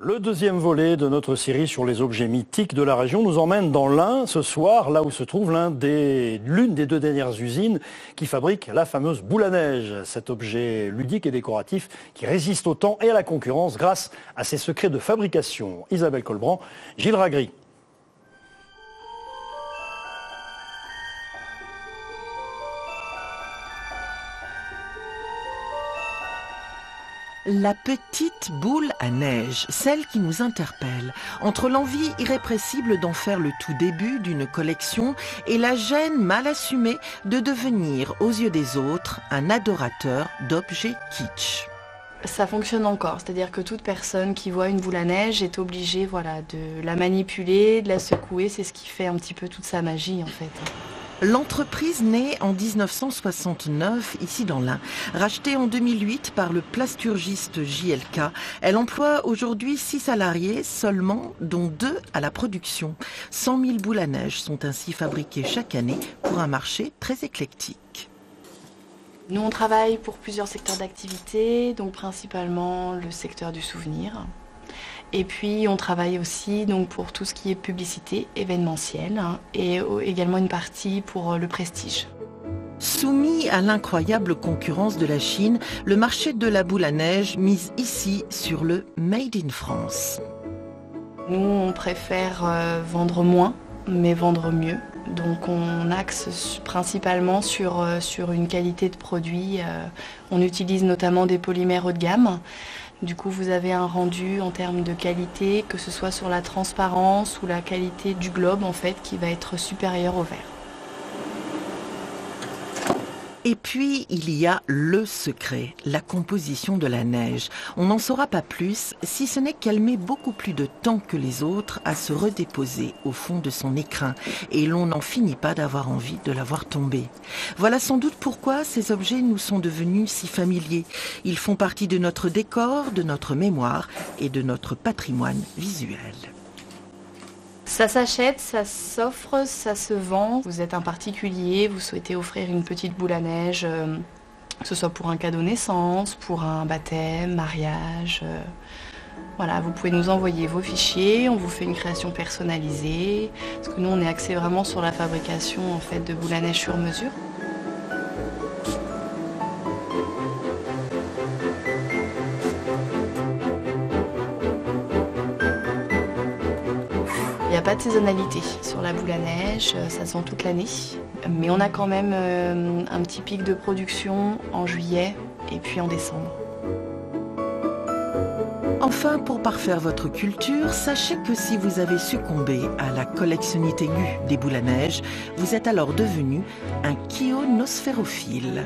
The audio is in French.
Le deuxième volet de notre série sur les objets mythiques de la région nous emmène dans l'Ain ce soir, là où se trouve l'une des deux dernières usines qui fabrique la fameuse boule à neige. Cet objet ludique et décoratif qui résiste au temps et à la concurrence grâce à ses secrets de fabrication. Isabelle Colbrand, Gilles Ragri. La petite boule à neige, celle qui nous interpelle, entre l'envie irrépressible d'en faire le tout début d'une collection et la gêne mal assumée de devenir, aux yeux des autres, un adorateur d'objets kitsch. Ça fonctionne encore, c'est-à-dire que toute personne qui voit une boule à neige est obligée de la manipuler, de la secouer, c'est ce qui fait un petit peu toute sa magie en fait. L'entreprise naît en 1969 ici dans l'Ain. Rachetée en 2008 par le plasturgiste JLK, elle emploie aujourd'hui 6 salariés seulement, dont 2 à la production. 100 000 boules à neige sont ainsi fabriquées chaque année pour un marché très éclectique. Nous on travaille pour plusieurs secteurs d'activité, donc principalement le secteur du souvenir. Et puis on travaille aussi donc, pour tout ce qui est publicité, événementielle, et également une partie pour le prestige. Soumis à l'incroyable concurrence de la Chine, le marché de la boule à neige mise ici sur le Made in France. Nous on préfère vendre moins, mais vendre mieux. Donc on axe principalement sur une qualité de produit. On utilise notamment des polymères haut de gamme. Du coup, vous avez un rendu en termes de qualité, que ce soit sur la transparence ou la qualité du globe, en fait, qui va être supérieure au verre. Et puis, il y a le secret, la composition de la neige. On n'en saura pas plus, si ce n'est qu'elle met beaucoup plus de temps que les autres à se redéposer au fond de son écrin. Et l'on n'en finit pas d'avoir envie de la voir tomber. Voilà sans doute pourquoi ces objets nous sont devenus si familiers. Ils font partie de notre décor, de notre mémoire et de notre patrimoine visuel. Ça s'achète, ça s'offre, ça se vend. Vous êtes un particulier, vous souhaitez offrir une petite boule à neige, que ce soit pour un cadeau naissance, pour un baptême, mariage. Voilà, vous pouvez nous envoyer vos fichiers, on vous fait une création personnalisée. Parce que nous, on est axé vraiment sur la fabrication en fait, de boules à neige sur mesure. Il n'y a pas de saisonnalité sur la boule à neige, ça se vend toute l'année. Mais on a quand même un petit pic de production en juillet et puis en décembre. Enfin, pour parfaire votre culture, sachez que si vous avez succombé à la collectionnite aiguë des boules à neige, vous êtes alors devenu un kionosphérophile.